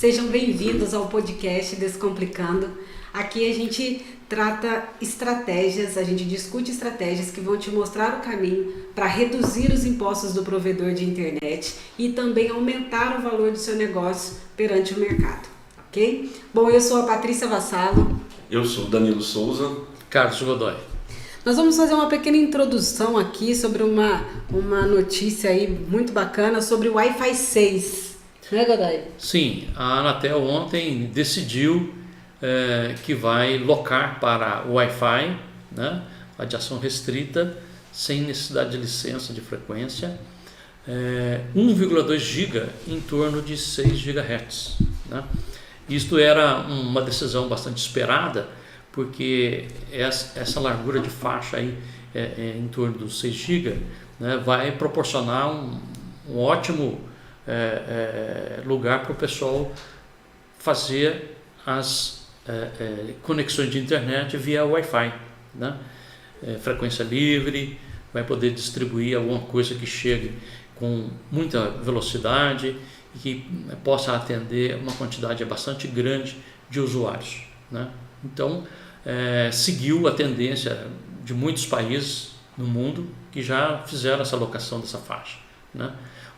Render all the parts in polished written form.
Sejam bem-vindos ao podcast Descomplicando. Aqui a gente trata estratégias, a gente discute estratégias que vão te mostrar o caminho para reduzir os impostos do provedor de internet e também aumentar o valor do seu negócio perante o mercado, ok? Bom, eu sou a Patrícia Vassalo. Eu sou o Danilo Souza. Carlos Godoy. Nós vamos fazer uma pequena introdução aqui sobre uma notícia aí muito bacana sobre o Wi-Fi 6. Né, Godoy? Sim, a Anatel ontem decidiu que vai locar para o Wi-Fi, né, radiação restrita, sem necessidade de licença de frequência, 1,2 GB em torno de 6 GHz. Né? Isto era uma decisão bastante esperada, porque essa largura de faixa aí, em torno dos 6 GB, né, vai proporcionar um ótimo lugar para o pessoal fazer as conexões de internet via Wi-Fi, né? Frequência livre, vai poder distribuir alguma coisa que chegue com muita velocidade e que possa atender uma quantidade bastante grande de usuários, né? Então, seguiu a tendência de muitos países no mundo que já fizeram essa alocação dessa faixa, né?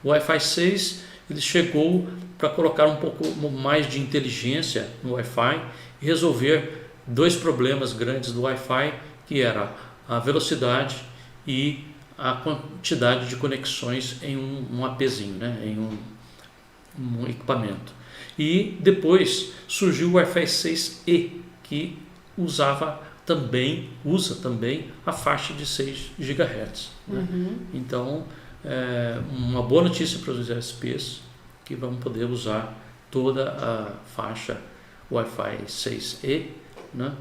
O Wi-Fi 6 ele chegou para colocar um pouco mais de inteligência no Wi-Fi e resolver dois problemas grandes do Wi-Fi, que era a velocidade e a quantidade de conexões em um APzinho, né? Em um equipamento. E depois surgiu o Wi-Fi 6E, que usa também a faixa de 6 GHz. Né? Então, uma boa notícia para os ISPs, que vão poder usar toda a faixa Wi-Fi 6E, né?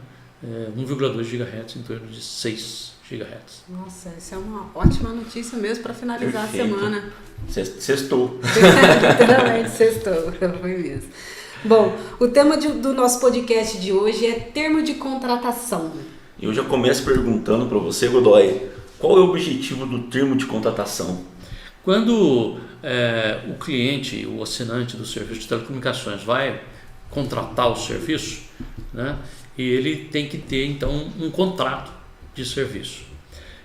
1,2 GHz em torno de 6 GHz. Nossa, essa é uma ótima notícia mesmo para finalizar Perfeito. a semana. Sextou. Literalmente sextou, foi mesmo. Bom, o tema do nosso podcast de hoje é termo de contratação. Eu já começo perguntando para você, Godoy, qual é o objetivo do termo de contratação? Quando o cliente, o assinante do serviço de telecomunicações vai contratar o serviço, né, ele tem que ter então um contrato de serviço.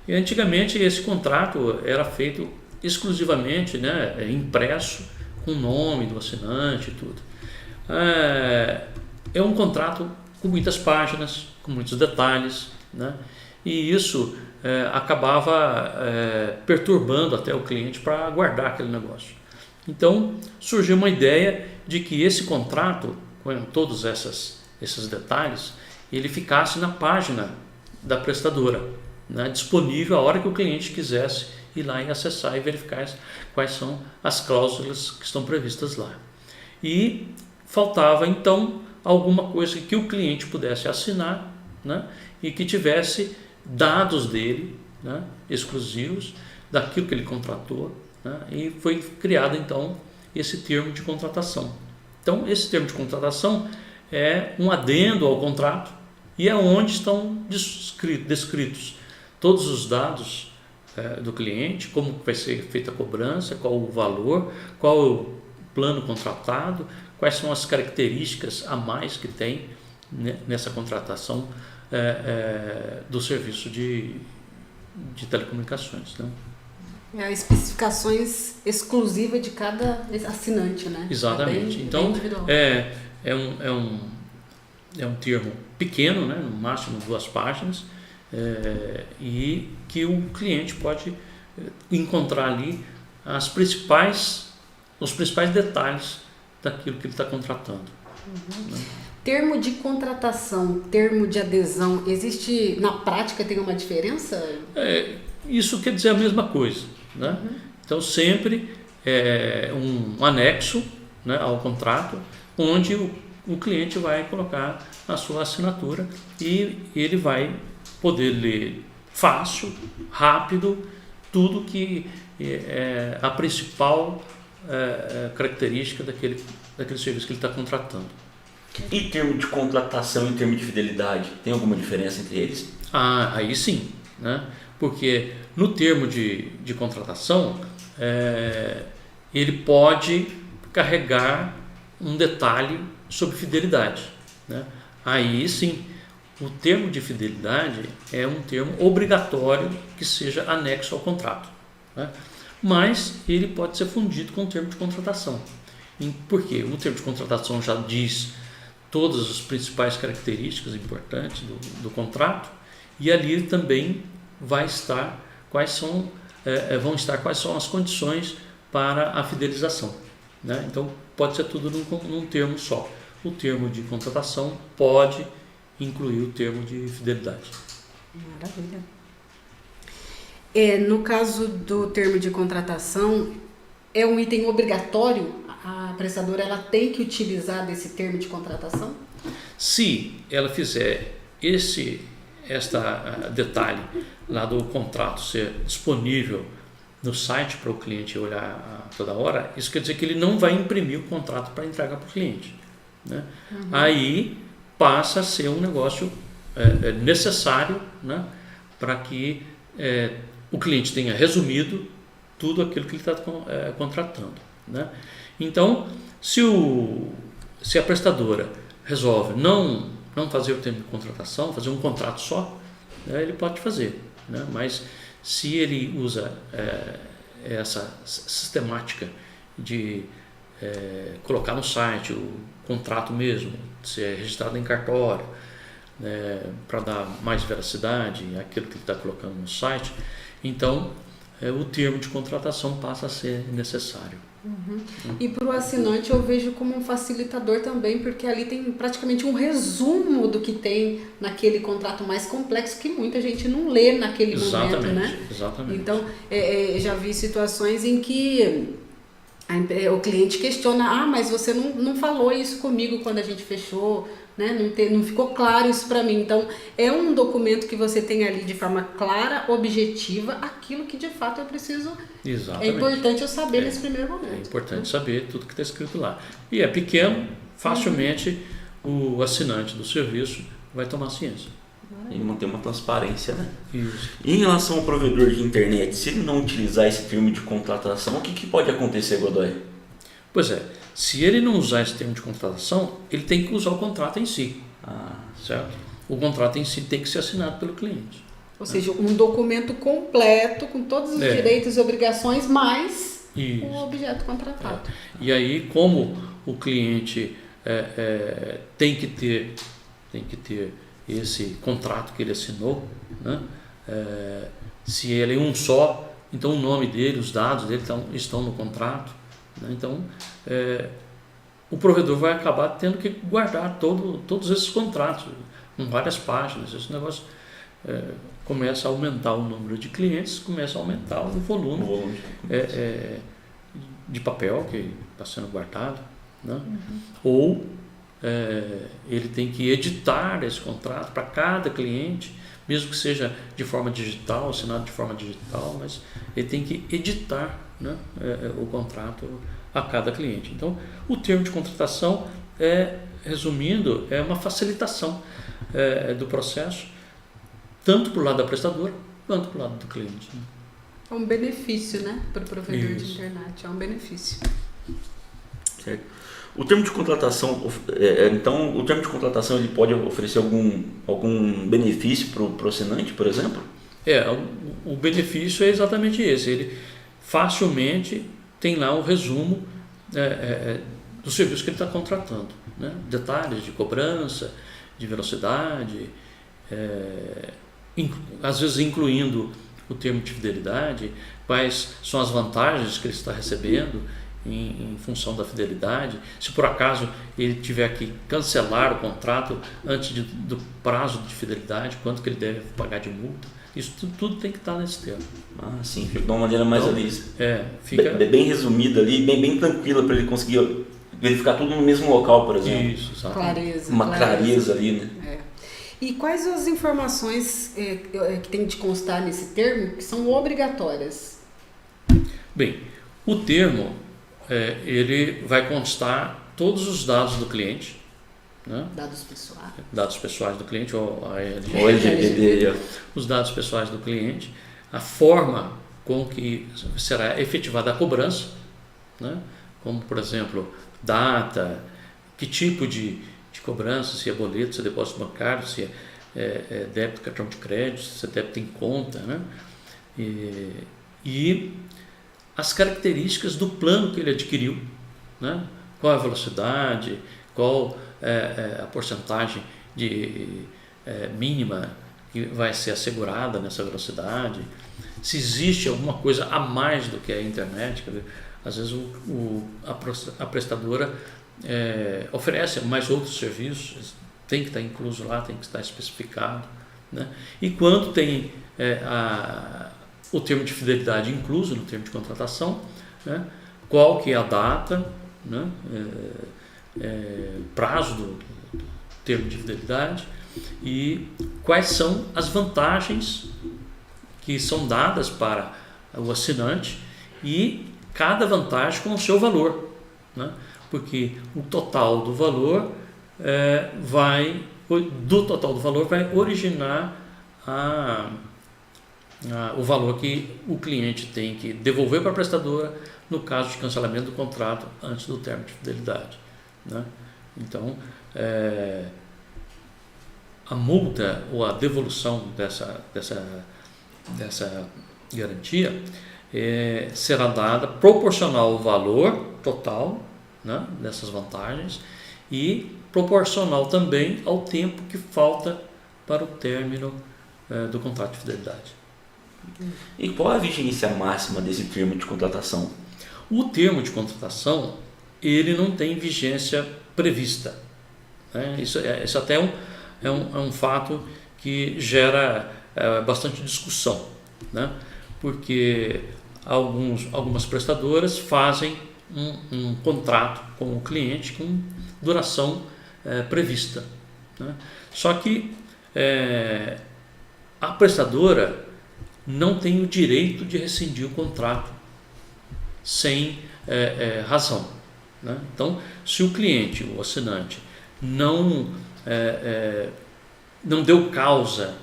E antigamente esse contrato era feito exclusivamente, né, impresso com o nome do assinante e tudo. É um contrato com muitas páginas, com muitos detalhes, né, e isso acabava perturbando até o cliente para guardar aquele negócio. Então surgiu uma ideia de que esse contrato, com todos esses detalhes, ele ficasse na página da prestadora, né, disponível a hora que o cliente quisesse ir lá e acessar e verificar quais são as cláusulas que estão previstas lá. E faltava então alguma coisa que o cliente pudesse assinar, né, e que tivesse dados dele, né, exclusivos daquilo que ele contratou, né, e foi criado então esse termo de contratação. Então esse termo de contratação é um adendo ao contrato e é onde estão descritos todos os dados do cliente, como vai ser feita a cobrança, qual o valor, qual o plano contratado, quais são as características a mais que tem, né, nessa contratação do serviço de telecomunicações, né? Especificações exclusivas de cada assinante, né? Exatamente. Então é um termo pequeno, né, no máximo 2 páginas, e que o cliente pode encontrar ali os principais detalhes daquilo que ele está contratando. Né? Termo de contratação, termo de adesão, existe na prática, tem uma diferença? Isso quer dizer a mesma coisa, né? Então sempre é um anexo, né, ao contrato, onde o cliente vai colocar a sua assinatura e ele vai poder ler fácil, rápido, tudo que é a principal característica daquele serviço que ele está contratando. E termo de contratação e termo de fidelidade, tem alguma diferença entre eles? Aí sim, né? Porque no termo de contratação, ele pode carregar um detalhe sobre fidelidade, né? Aí sim, o termo de fidelidade é um termo obrigatório que seja anexo ao contrato, né? Mas ele pode ser fundido com o termo de contratação. Por quê? O termo de contratação já diz todas as principais características importantes do contrato, e ali também vai estar vão estar quais são as condições para a fidelização, né? Então pode ser tudo num termo só. O termo de contratação pode incluir o termo de fidelidade. Maravilha. No caso do termo de contratação, é um item obrigatório? A prestadora ela tem que utilizar desse termo de contratação? Se ela fizer esse detalhe lá do contrato ser disponível no site para o cliente olhar toda hora, isso quer dizer que ele não vai imprimir o contrato para entregar para o cliente, né? Aí passa a ser um negócio necessário, né, para que o cliente tenha resumido tudo aquilo que ele está contratando, né? Então, se a prestadora resolve não fazer o termo de contratação, fazer um contrato só, né, ele pode fazer, né? Mas se ele usa essa sistemática de colocar no site o contrato mesmo, ser registrado em cartório, né, para dar mais veracidade àquilo que ele está colocando no site, então o termo de contratação passa a ser necessário. E para o assinante eu vejo como um facilitador também, porque ali tem praticamente um resumo do que tem naquele contrato mais complexo que muita gente não lê naquele momento, né? Exatamente. Então, já vi situações em que o cliente questiona, mas você não falou isso comigo quando a gente fechou, né? Não ficou claro isso para mim. Então, é um documento que você tem ali de forma clara, objetiva, aquilo que de fato eu preciso. Exatamente. É importante eu saber nesse primeiro momento. É importante saber tudo que está escrito lá. E é pequeno, facilmente o assinante do serviço vai tomar ciência. E manter uma transparência, né? Isso. E em relação ao provedor de internet, se ele não utilizar esse termo de contratação, o que pode acontecer, Godoy? Pois é, se ele não usar esse termo de contratação, ele tem que usar o contrato em si, certo? O contrato em si tem que ser assinado pelo cliente. Ou seja, um documento completo com todos os direitos e obrigações, mais o objeto contratado. E aí, como o cliente tem que ter esse contrato que ele assinou, né? Se ele é um só, então o nome dele, os dados dele estão no contrato, né? Então o provedor vai acabar tendo que guardar todos esses contratos com várias páginas. Esse negócio começa a aumentar o número de clientes, começa a aumentar o volume de papel que está sendo guardado, né? Ou ele tem que editar esse contrato para cada cliente, mesmo que seja de forma digital, assinado de forma digital, mas ele tem que editar, né, o contrato a cada cliente. Então, o termo de contratação, resumindo, é uma facilitação do processo, tanto para o lado da prestadora, quanto para o lado do cliente, né? É um benefício, né, para o provedor de internet, é um benefício. Certo. O termo de contratação, então, o termo de contratação ele pode oferecer algum benefício para o assinante, por exemplo? O benefício é exatamente esse. Ele facilmente tem lá um resumo do serviço que ele está contratando, né? Detalhes de cobrança, de velocidade, às vezes incluindo o termo de fidelidade, quais são as vantagens que ele está recebendo em função da fidelidade, se por acaso ele tiver que cancelar o contrato antes do prazo de fidelidade, quanto que ele deve pagar de multa, isso tudo tem que estar nesse termo. Sim, fica de uma maneira mais ali, fica bem resumida ali, bem tranquila para ele conseguir verificar tudo no mesmo local, por exemplo. Isso, exatamente. Clareza ali, né? E quais as informações que tem de constar nesse termo que são obrigatórias? Bem, o termo ele vai constar todos os dados do cliente, né? Dados pessoais do cliente, ou a LGPD, os dados pessoais do cliente, a forma com que será efetivada a cobrança, né? Como, por exemplo, data, que tipo de cobrança, se é boleto, se é depósito bancário, se é débito, cartão de crédito, se é débito em conta, né? E as características do plano que ele adquiriu, né? Qual a velocidade, qual a porcentagem mínima que vai ser assegurada nessa velocidade, se existe alguma coisa a mais do que a internet. Quer dizer, às vezes a prestadora oferece mais outros serviços, tem que estar incluso lá, tem que estar especificado, né? E quando tem o termo de fidelidade incluso no termo de contratação, né? Qual que é a data, né? Prazo do termo de fidelidade e quais são as vantagens que são dadas para o assinante e cada vantagem com o seu valor, né? Porque o total do valor vai originar o valor que o cliente tem que devolver para a prestadora no caso de cancelamento do contrato antes do termo de fidelidade, né? Então, a multa ou a devolução dessa garantia será dada proporcional ao valor total, né, dessas vantagens e proporcional também ao tempo que falta para o término do contrato de fidelidade. E qual a vigência máxima desse termo de contratação? O termo de contratação, ele não tem vigência prevista, né? Isso até é um fato que gera bastante discussão, né? Porque algumas prestadoras fazem um contrato com o cliente com duração prevista, né? Só que a prestadora não tem o direito de rescindir o contrato sem razão, né? Então, se o cliente, o assinante, não deu causa,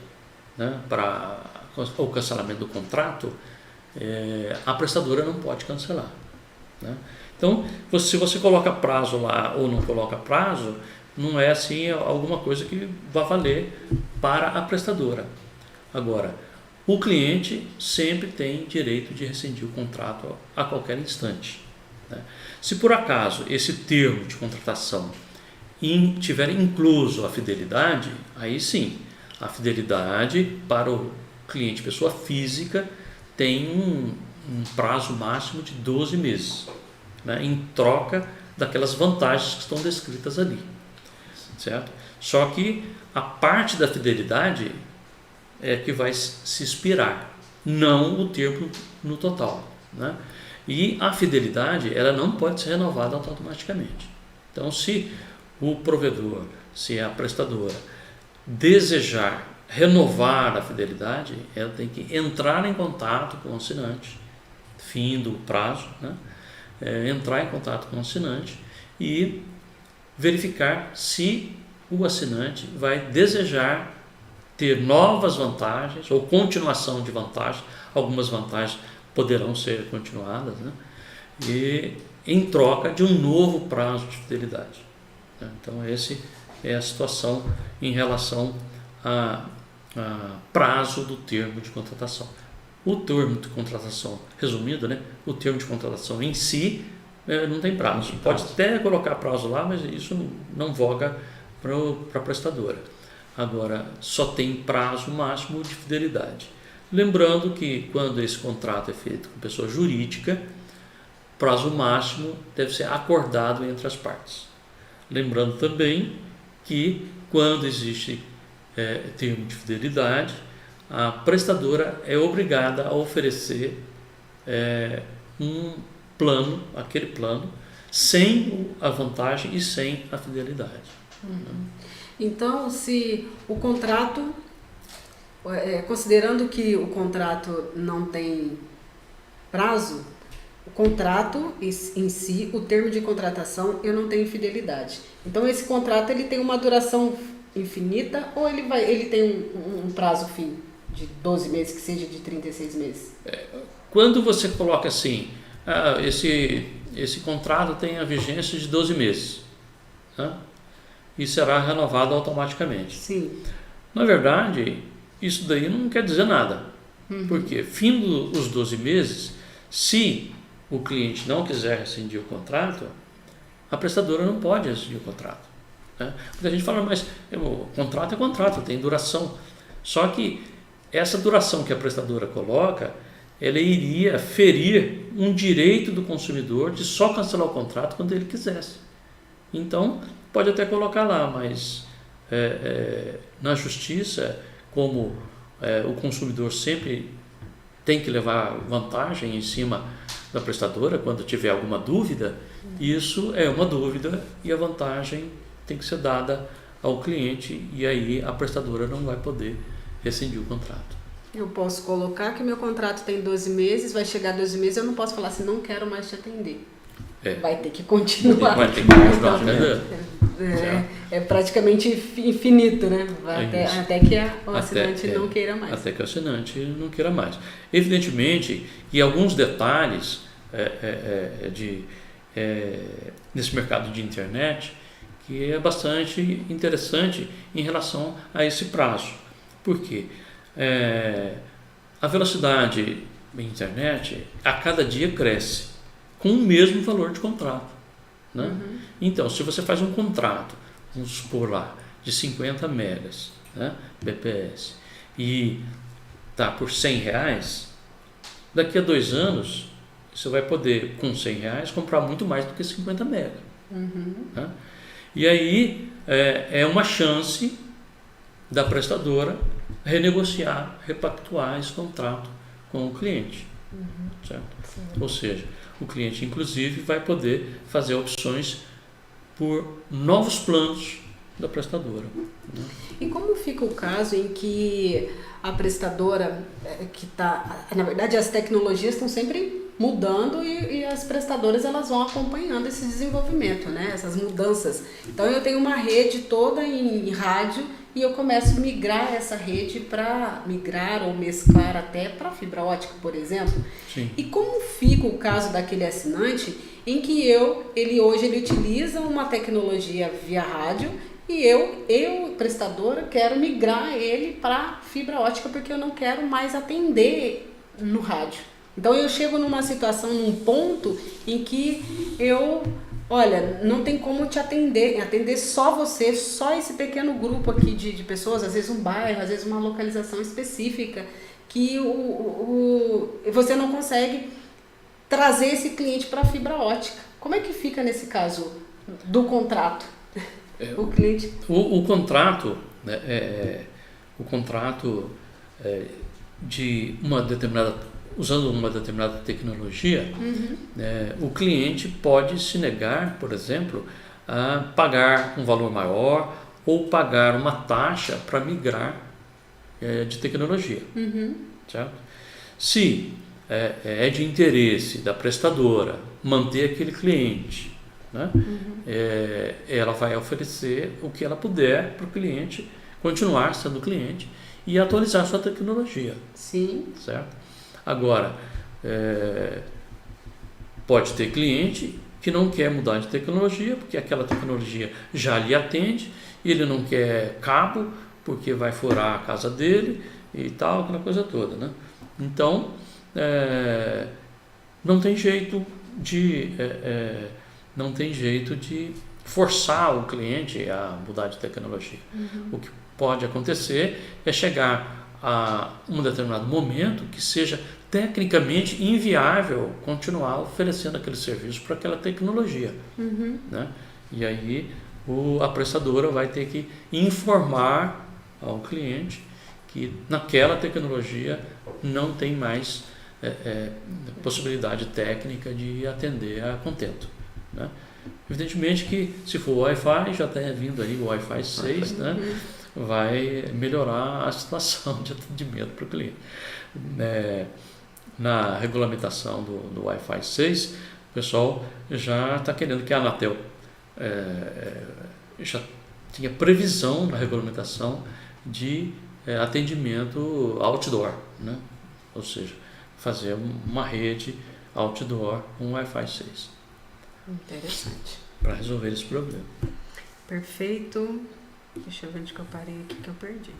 né, para o cancelamento do contrato, a prestadora não pode cancelar, né? Então, se você coloca prazo lá ou não coloca prazo, não é assim alguma coisa que vai valer para a prestadora. Agora, o cliente sempre tem direito de rescindir o contrato a qualquer instante, né? Se por acaso esse termo de contratação tiver incluso a fidelidade, aí sim, a fidelidade para o cliente pessoa física tem um prazo máximo de 12 meses, né, em troca daquelas vantagens que estão descritas ali, certo? Só que a parte da fidelidade é que vai se expirar, não o termo no total, né? E a fidelidade, ela não pode ser renovada automaticamente. Então, se o provedor, se a prestadora desejar renovar a fidelidade, ela tem que entrar em contato com o assinante, fim do prazo, né? Entrar em contato com o assinante e verificar se o assinante vai desejar ter novas vantagens ou continuação de vantagens. Algumas vantagens poderão ser continuadas, né? E em troca de um novo prazo de fidelidade. Então, essa é a situação em relação a prazo do termo de contratação. O termo de contratação, resumindo, né, o termo de contratação em si não tem prazo. Pode até colocar prazo lá, mas isso não voga para a prestadora. Agora, só tem prazo máximo de fidelidade. Lembrando que quando esse contrato é feito com pessoa jurídica, prazo máximo deve ser acordado entre as partes. Lembrando também que quando existe termo de fidelidade, a prestadora é obrigada a oferecer um plano, aquele plano, sem a vantagem e sem a fidelidade. Uhum. Então, se o contrato, considerando que o contrato não tem prazo, o contrato em si, o termo de contratação, eu não tenho fidelidade. Então, esse contrato ele tem uma duração infinita ou ele tem um prazo fim de 12 meses, que seja de 36 meses? Quando você coloca assim, esse contrato tem a vigência de 12 meses, né? E será renovado automaticamente. Sim. Na verdade, isso daí não quer dizer nada. Porque, fim os 12 meses, se o cliente não quiser rescindir o contrato, a prestadora não pode rescindir o contrato, né? Porque a gente fala, mas o contrato é contrato, tem duração. Só que essa duração que a prestadora coloca, ela iria ferir um direito do consumidor de só cancelar o contrato quando ele quisesse. Então, pode até colocar lá, mas na justiça, como o consumidor sempre tem que levar vantagem em cima da prestadora quando tiver alguma dúvida, isso é uma dúvida e a vantagem tem que ser dada ao cliente, e aí a prestadora não vai poder rescindir o contrato. Eu posso colocar que meu contrato tem 12 meses, vai chegar 12 meses, eu não posso falar assim, não quero mais te atender. Vai ter que continuar. Vai ter que continuar atendendo. É praticamente infinito, né? Até que o assinante não queira mais. Até que o assinante não queira mais. Evidentemente que alguns detalhes nesse mercado de internet que é bastante interessante em relação a esse prazo. Por quê? A velocidade da internet a cada dia cresce com o mesmo valor de contrato, né? Então, se você faz um contrato, vamos supor lá, de 50 megas, né, bps, e está por R$100, daqui a 2 anos você vai poder, com R$100, comprar muito mais do que 50 megas. Né? E aí é uma chance da prestadora renegociar, repactuar esse contrato com o cliente. Certo? Ou seja, o cliente inclusive vai poder fazer opções por novos planos da prestadora. Né? E como fica o caso em que a prestadora que está... Na verdade, as tecnologias estão sempre mudando e as prestadoras elas vão acompanhando esse desenvolvimento, né? Essas mudanças. Então eu tenho uma rede toda em rádio e eu começo a migrar essa rede para migrar ou mesclar até para fibra ótica, por exemplo. Sim. E como fica o caso daquele assinante em que ele hoje utiliza uma tecnologia via rádio e eu prestadora, quero migrar ele para fibra ótica porque eu não quero mais atender no rádio. Então eu chego numa situação, num ponto em que olha, não tem como te atender só você, só esse pequeno grupo aqui de pessoas, às vezes um bairro, às vezes uma localização específica, que você não consegue trazer esse cliente para a fibra ótica. Como é que fica nesse caso do contrato? O cliente... O contrato, né, de uma determinada... Usando uma determinada tecnologia, o cliente pode se negar, por exemplo, a pagar um valor maior ou pagar uma taxa para migrar de tecnologia. Certo? Se é de interesse da prestadora manter aquele cliente, né, ela vai oferecer o que ela puder para o cliente continuar sendo cliente e atualizar sua tecnologia. Sim. Certo? Agora, pode ter cliente que não quer mudar de tecnologia, porque aquela tecnologia já lhe atende, e ele não quer cabo, porque vai furar a casa dele e tal, aquela coisa toda, né? Então, não tem jeito de forçar o cliente a mudar de tecnologia. O que pode acontecer é chegar a um determinado momento que seja tecnicamente inviável continuar oferecendo aquele serviço para aquela tecnologia. Né? E aí a prestadora vai ter que informar ao cliente que naquela tecnologia não tem mais possibilidade técnica de atender a contento. Né? Evidentemente que se for Wi-Fi, já está vindo aí o Wi-Fi 6, né? Vai melhorar a situação de atendimento para o cliente. Na regulamentação do Wi-Fi 6, o pessoal já está querendo que a Anatel já tinha previsão na regulamentação de atendimento outdoor, né? Ou seja, fazer uma rede outdoor com Wi-Fi 6. Interessante. Para resolver esse problema. Perfeito. Deixa eu ver onde que eu parei aqui que eu perdi.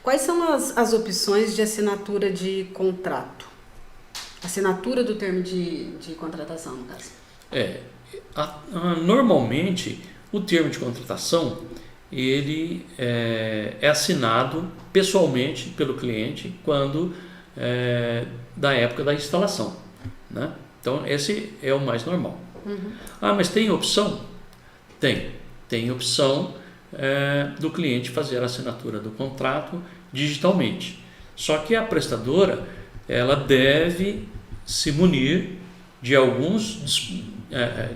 Quais são as opções de assinatura de contrato? Assinatura do termo de contratação, no caso. Normalmente, o termo de contratação ele é assinado pessoalmente pelo cliente quando da época da instalação, né? Então, esse é o mais normal. Mas tem opção? Tem opção do cliente fazer a assinatura do contrato digitalmente. Só que a prestadora ela deve se munir de alguns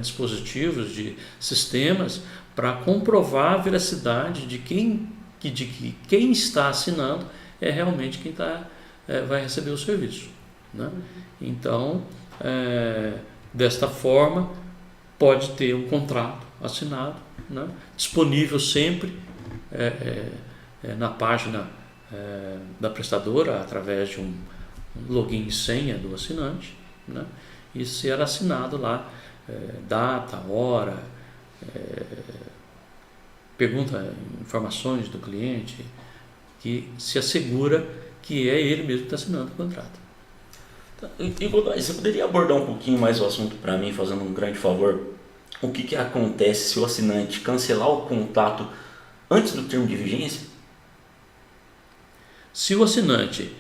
dispositivos, de sistemas, para comprovar a veracidade de que quem está assinando é realmente quem vai receber o serviço, né? Então, desta forma, pode ter um contrato assinado, né? Disponível sempre na página da prestadora, através de um login e senha do assinante, né? E ser assinado lá, data, hora, pergunta informações do cliente, que se assegura que é ele mesmo que está assinando o contrato. E Godoy, você poderia abordar um pouquinho mais o assunto para mim, fazendo um grande favor? O que acontece se o assinante cancelar o contrato antes do termo de vigência? Se o assinante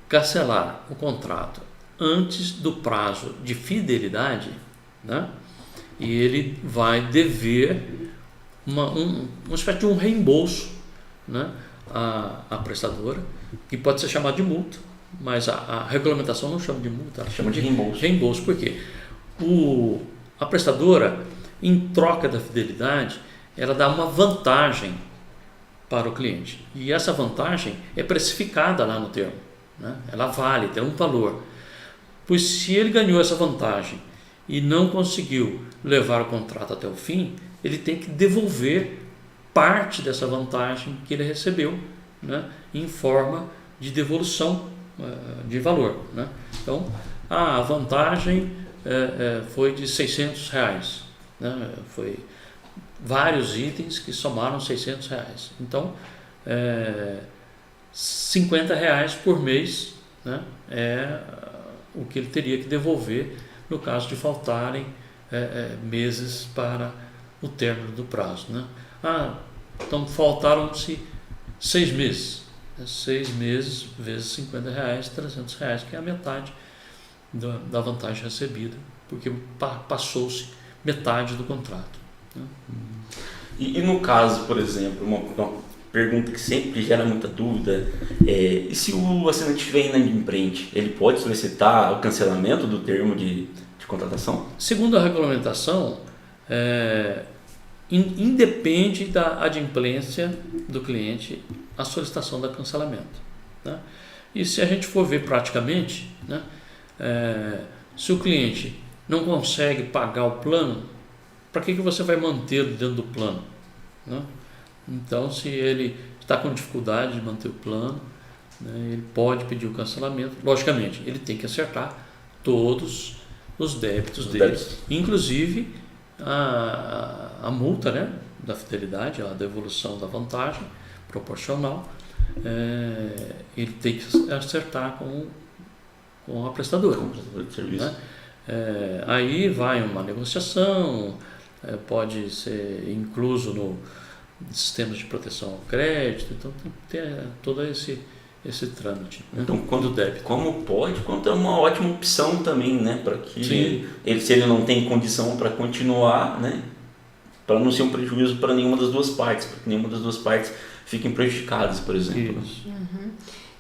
cancelar o contrato antes do prazo de fidelidade, né, e ele vai dever uma espécie de um reembolso, né, à prestadora, que pode ser chamado de multa, mas a regulamentação não chama de multa, ela Chama de reembolso. Reembolso, por quê? A prestadora, em troca da fidelidade, ela dá uma vantagem para o cliente. E essa vantagem é precificada lá no termo, né? Ela vale, tem um valor. Pois se ele ganhou essa vantagem e não conseguiu levar o contrato até o fim, ele tem que devolver parte dessa vantagem que ele recebeu, né, em forma de devolução de valor, né? Então, a vantagem foi de R$600, né? Foi vários itens que somaram R$600. Então, R$50 por mês, né, é o que ele teria que devolver no caso de faltarem meses para o término do prazo, né? Então faltaram-se 6 meses. 6 meses vezes R$50, R$300, que é a metade da vantagem recebida, porque passou-se metade do contrato, né? E no caso, por exemplo, uma pergunta que sempre gera muita dúvida, e se o assinante estiver inadimplente, ele pode solicitar o cancelamento do termo de contratação? Segundo a regulamentação, independe da adimplência do cliente a solicitação do cancelamento, né? E se a gente for ver praticamente, né, se o cliente não consegue pagar o plano, para que você vai mantê-lo dentro do plano, né? Então, se ele está com dificuldade de manter o plano, né, ele pode pedir o cancelamento. Logicamente, ele tem que acertar todos os débitos dele, inclusive a multa, né, da fidelidade, a devolução da vantagem proporcional, ele tem que acertar com a prestadora, Com o prestador de serviço, né? Aí vai uma negociação, pode ser incluso no sistema de proteção ao crédito, então tem que ter todo esse trâmite, né? Então, quando débito. Quanto é uma ótima opção também, né, para que Sim. se ele não tem condição para continuar, né, para não ser um prejuízo para nenhuma das duas partes, para que nenhuma das duas partes fiquem prejudicadas, por exemplo. Isso.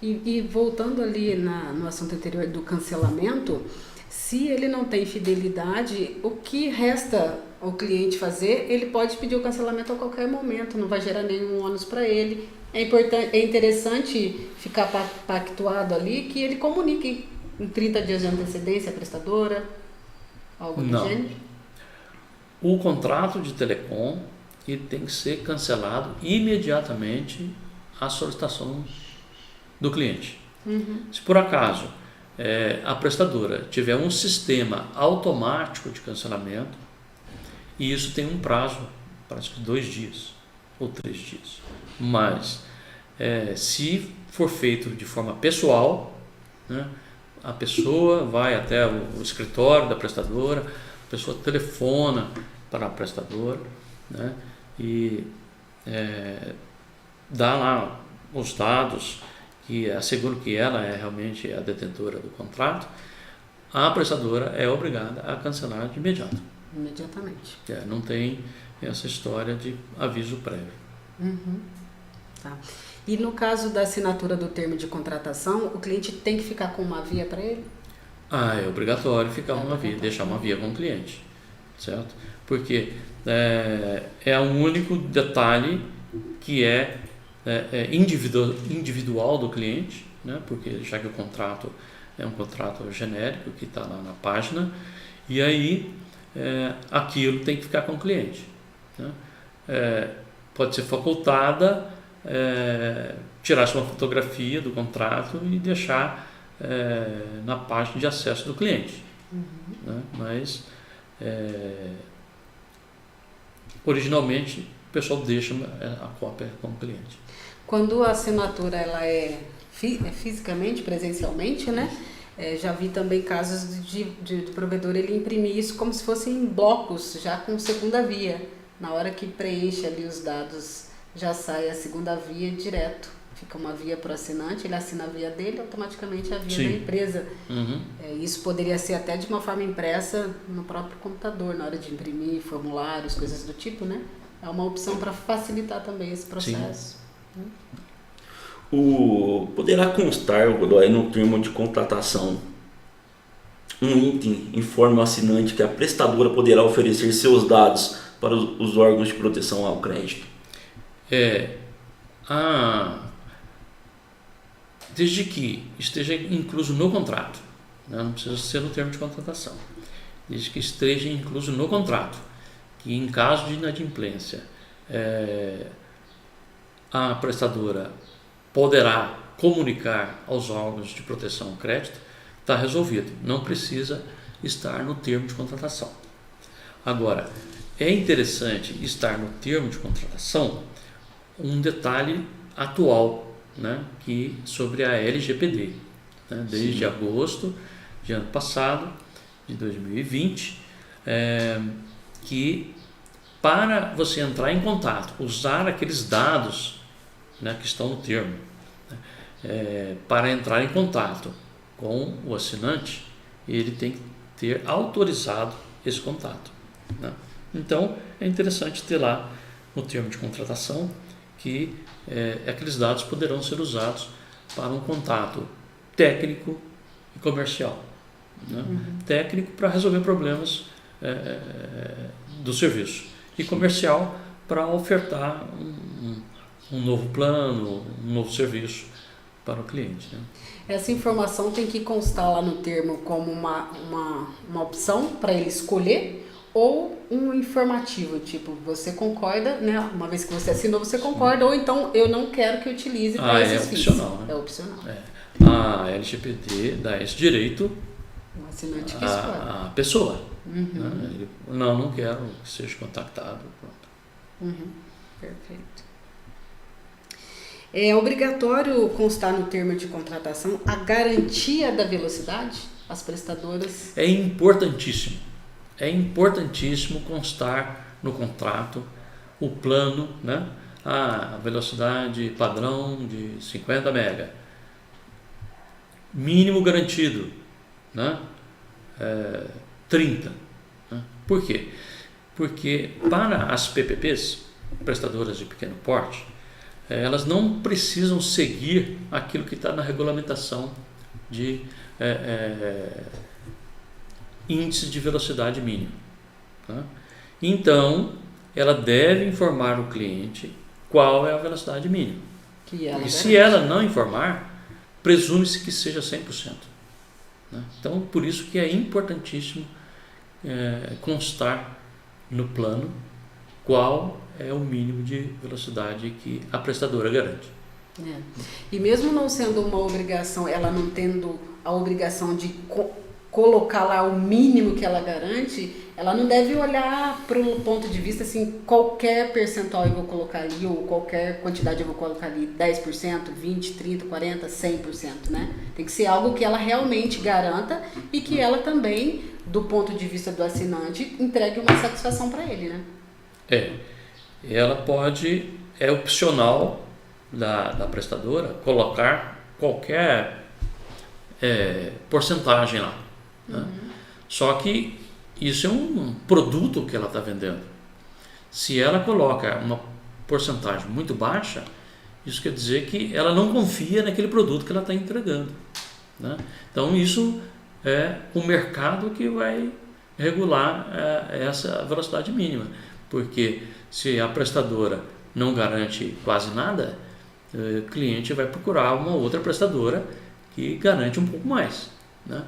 E voltando ali no assunto anterior do cancelamento, se ele não tem fidelidade, o que resta ao cliente fazer? Ele pode pedir o cancelamento a qualquer momento, não vai gerar nenhum ônus para ele. É interessante ficar pactuado ali que ele comunique em 30 dias de antecedência à prestadora, algo do gênero? O contrato de telecom ele tem que ser cancelado imediatamente à solicitação do cliente. Se por acaso a prestadora tiver um sistema automático de cancelamento, E isso tem um prazo, parece que 2 dias ou 3 dias. Mas, se for feito de forma pessoal, né, a pessoa vai até o escritório da prestadora, a pessoa telefona para a prestadora, né, e dá lá os dados que asseguram que ela é realmente a detentora do contrato, a prestadora é obrigada a cancelar de imediato. Imediatamente. Não tem essa história de aviso prévio. Uhum. Tá. E no caso da assinatura do termo de contratação, o cliente tem que ficar com uma via para ele? É obrigatório ficar uma via, deixar uma via com o cliente, certo? Porque é um único detalhe que é individual do cliente, né? Porque já que o contrato é um contrato genérico que está lá na página, e aí aquilo tem que ficar com o cliente, né? Pode ser facultada tirar uma fotografia do contrato e deixar na página de acesso do cliente, né? Mas originalmente o pessoal deixa a cópia com o cliente. Quando a assinatura ela é fisicamente, presencialmente, né? Já vi também casos do provedor ele imprimir isso como se fossem em blocos, já com segunda via. Na hora que preenche ali os dados, já sai a segunda via direto. Fica uma via para o assinante, ele assina a via dele, automaticamente a via Sim. da empresa. Uhum. Isso poderia ser até de uma forma impressa no próprio computador, na hora de imprimir formulários, coisas do tipo, né? É uma opção para facilitar também esse processo. Poderá constar, Godoy, no termo de contratação, um item informe ao assinante que a prestadora poderá oferecer seus dados para os órgãos de proteção ao crédito? Desde que esteja incluso no contrato, né? Não precisa ser no termo de contratação, desde que esteja incluso no contrato, que em caso de inadimplência a prestadora poderá comunicar aos órgãos de proteção ao crédito, está resolvido, não precisa estar no termo de contratação. Agora, é interessante estar no termo de contratação um detalhe atual, né, sobre a LGPD, né, desde agosto de ano passado, de 2020, que para você entrar em contato, usar aqueles dados, né, que estão no termo, né, para entrar em contato com o assinante, ele tem que ter autorizado esse contato, né? Então, é interessante ter lá no termo de contratação que aqueles dados poderão ser usados para um contato técnico e comercial, né? Técnico para resolver problemas do serviço e comercial para ofertar um novo plano, um novo serviço para o cliente, né? Essa informação tem que constar lá no termo como uma opção para ele escolher ou um informativo, tipo, você concorda, né? Uma vez que você assinou, você concorda, ou então eu não quero que utilize para esses fins. Opcional, né? É opcional. A LGPD dá esse direito O assinante que escolhe. à pessoa. Né? Ele, não quero que seja contactado. Pronto. Perfeito. É obrigatório constar no termo de contratação a garantia da velocidade? As prestadoras... É importantíssimo constar no contrato o plano, né? A velocidade padrão de 50 MB, mínimo garantido, né? 30. Né? Por quê? Porque para as PPPs, prestadoras de pequeno porte, elas não precisam seguir aquilo que está na regulamentação de índice de velocidade mínimo. Tá? Então, ela deve informar o cliente qual é a velocidade mínima. E se ela não informar, presume-se que seja 100%. Né? Então, por isso que é importantíssimo constar no plano qual é o mínimo de velocidade que a prestadora garante. E mesmo não sendo uma obrigação, ela não tendo a obrigação de colocar lá o mínimo que ela garante, ela não deve olhar para o ponto de vista assim, qualquer percentual eu vou colocar ali, ou qualquer quantidade eu vou colocar ali, 10%, 20%, 30%, 40%, 100%, né? Tem que ser algo que ela realmente garanta e que ela também, do ponto de vista do assinante, entregue uma satisfação para ele, né? Ela pode, é opcional da prestadora colocar qualquer porcentagem lá, né? Só que isso é um produto que ela está vendendo. Se ela coloca uma porcentagem muito baixa, isso quer dizer que ela não confia naquele produto que ela está entregando, né? Então isso é o mercado que vai regular essa velocidade mínima, porque se a prestadora não garante quase nada, o cliente vai procurar uma outra prestadora que garante um pouco mais, né?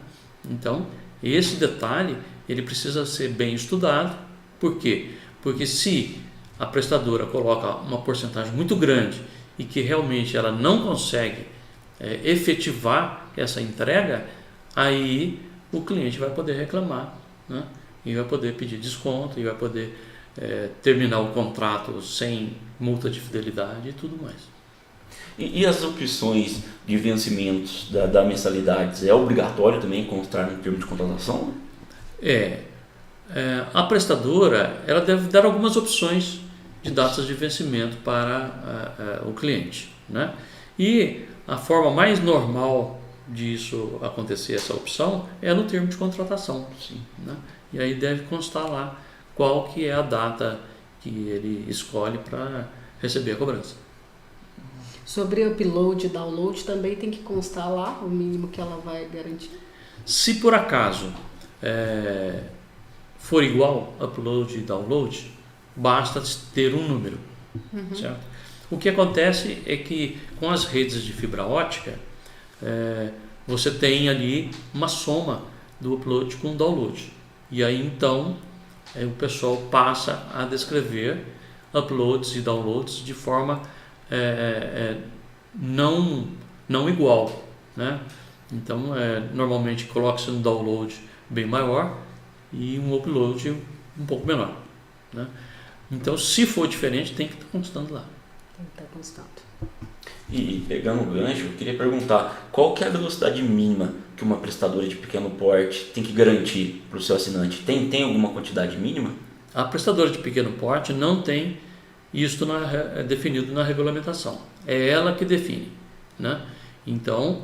Então esse detalhe ele precisa ser bem estudado. Por quê? Porque se a prestadora coloca uma porcentagem muito grande e que realmente ela não consegue efetivar essa entrega, aí o cliente vai poder reclamar, né? E vai poder pedir desconto, e vai poder terminar o contrato sem multa de fidelidade e tudo mais. E as opções de vencimentos da mensalidades, é obrigatório também constar no termo de contratação? A prestadora ela deve dar algumas opções de datas de vencimento para o cliente, né? E a forma mais normal disso acontecer, essa opção, é no termo de contratação. Sim. Né? E aí deve constar lá qual que é a data que ele escolhe para receber a cobrança. Sobre upload e download também tem que constar lá o mínimo que ela vai garantir? Se por acaso for igual upload e download, basta ter um número, certo? O que acontece é que com as redes de fibra ótica, você tem ali uma soma do upload com o download. E aí então o pessoal passa a descrever uploads e downloads de forma não igual, né? Então normalmente coloca-se um download bem maior e um upload um pouco menor, né? Então se for diferente tem que estar constando lá. Tem que estar constando. E pegando o gancho, eu queria perguntar, qual que é a velocidade mínima que uma prestadora de pequeno porte tem que garantir para o seu assinante? Tem alguma quantidade mínima? A prestadora de pequeno porte não tem isso definido na regulamentação. É ela que define, né? Então,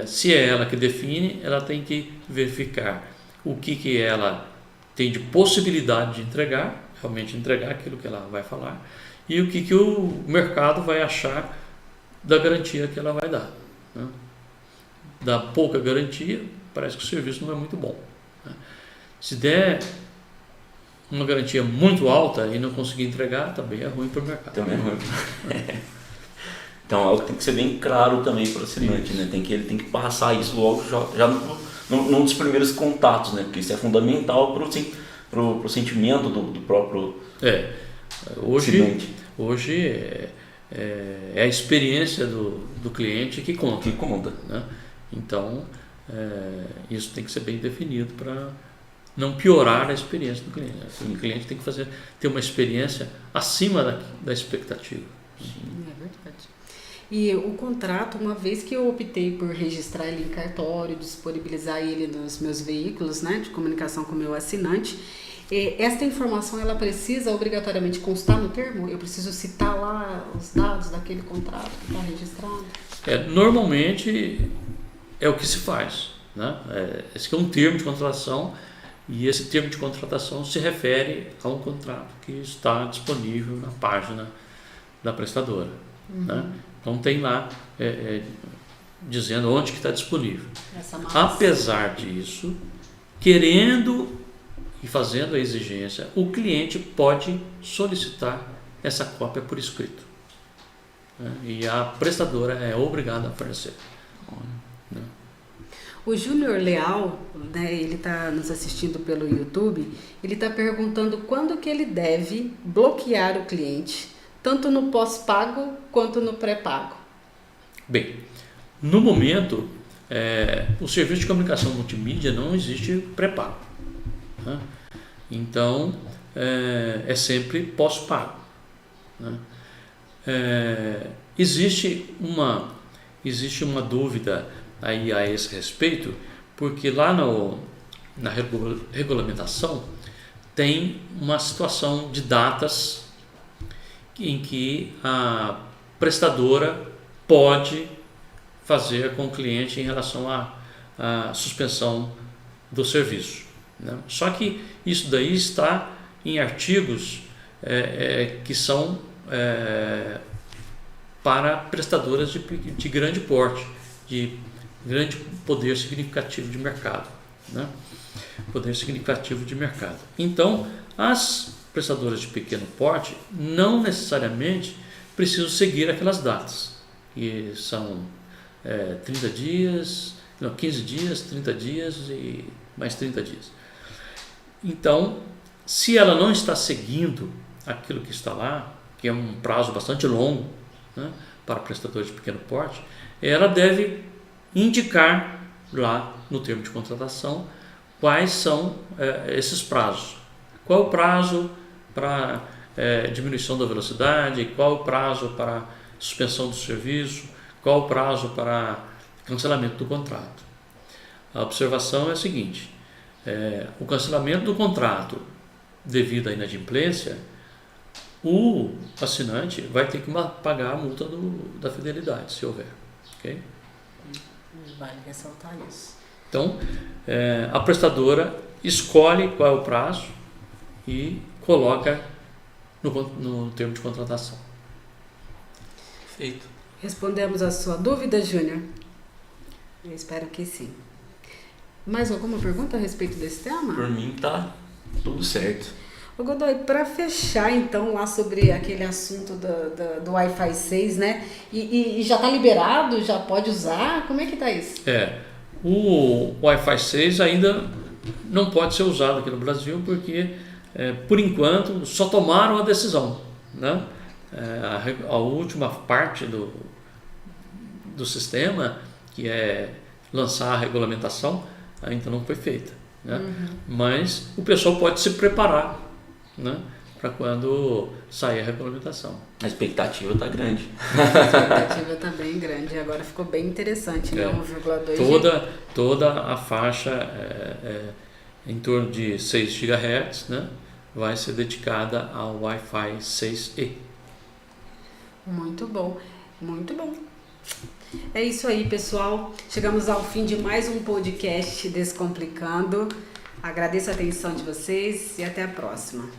se é ela que define, ela tem que verificar o que ela tem de possibilidade de entregar, realmente entregar aquilo que ela vai falar, e o que o mercado vai achar da garantia que ela vai dar, né? Da pouca garantia, parece que o serviço não é muito bom, né? Se der uma garantia muito alta e não conseguir entregar, também é ruim para o mercado. Também é ruim. Então, algo tem que ser bem claro também para o assinante, né? Ele tem que passar isso logo já num dos primeiros contatos, né? Porque isso é fundamental para o sentimento do próprio assinante. Hoje é a experiência do cliente que conta. Que conta. Né? Então, isso tem que ser bem definido para não piorar a experiência do cliente. O cliente tem que ter uma experiência acima da expectativa. Sim, é verdade. E o contrato, uma vez que eu optei por registrar ele em cartório, disponibilizar ele nos meus veículos, né, de comunicação com o meu assinante, esta informação ela precisa obrigatoriamente constar no termo? Eu preciso citar lá os dados daquele contrato que está registrado? Normalmente é o que se faz, né? Esse é um termo de contratação e esse termo de contratação se refere a um contrato que está disponível na página da prestadora, né? Então tem lá dizendo onde que está disponível. Apesar disso, querendo e fazendo a exigência, o cliente pode solicitar essa cópia por escrito, né? E a prestadora é obrigada a fornecer. Né? O Júnior Leal, né, ele está nos assistindo pelo YouTube, ele está perguntando quando que ele deve bloquear o cliente, tanto no pós-pago quanto no pré-pago. Bem, no momento o serviço de comunicação multimídia não existe pré-pago, né? Então é sempre pós-pago, né? Existe uma dúvida aí a esse respeito, porque lá na regulamentação tem uma situação de datas em que a prestadora pode fazer com o cliente em relação à suspensão do serviço, né? Só que isso daí está em artigos que são para prestadoras de grande porte, de grande poder significativo de mercado, né? Poder significativo de mercado. Então, as prestadoras de pequeno porte não necessariamente precisam seguir aquelas datas, que são 30 dias, não, 15 dias, 30 dias e mais 30 dias. Então, se ela não está seguindo aquilo que está lá, que é um prazo bastante longo, né, para prestadores de pequeno porte, ela deve indicar lá no termo de contratação quais são esses prazos. Qual o prazo para diminuição da velocidade, qual o prazo para suspensão do serviço, qual o prazo para cancelamento do contrato. A observação é a seguinte: o cancelamento do contrato devido à inadimplência, o assinante vai ter que pagar a multa da fidelidade, se houver. Okay? Vale ressaltar isso. Então, a prestadora escolhe qual é o prazo e coloca no termo de contratação. Feito. Respondemos a sua dúvida, Júnior? Eu espero que sim. Mais alguma pergunta a respeito desse tema? Por mim tá tudo certo. Ô Godoy, para fechar então lá sobre aquele assunto do Wi-Fi 6, né? E já está liberado? Já pode usar? Como é que tá isso? O Wi-Fi 6 ainda não pode ser usado aqui no Brasil porque, por enquanto, só tomaram a decisão, né? A última parte do sistema, que é lançar a regulamentação, ainda não foi feita, né? Uhum. Mas o pessoal pode se preparar, né, para quando sair a regulamentação. A expectativa está grande. A expectativa está bem grande. Agora ficou bem interessante, né? 1,2 Toda a faixa em torno de 6 GHz, né, vai ser dedicada ao Wi-Fi 6E. Muito bom, muito bom. É isso aí, pessoal. Chegamos ao fim de mais um podcast Descomplicando. Agradeço a atenção de vocês e até a próxima.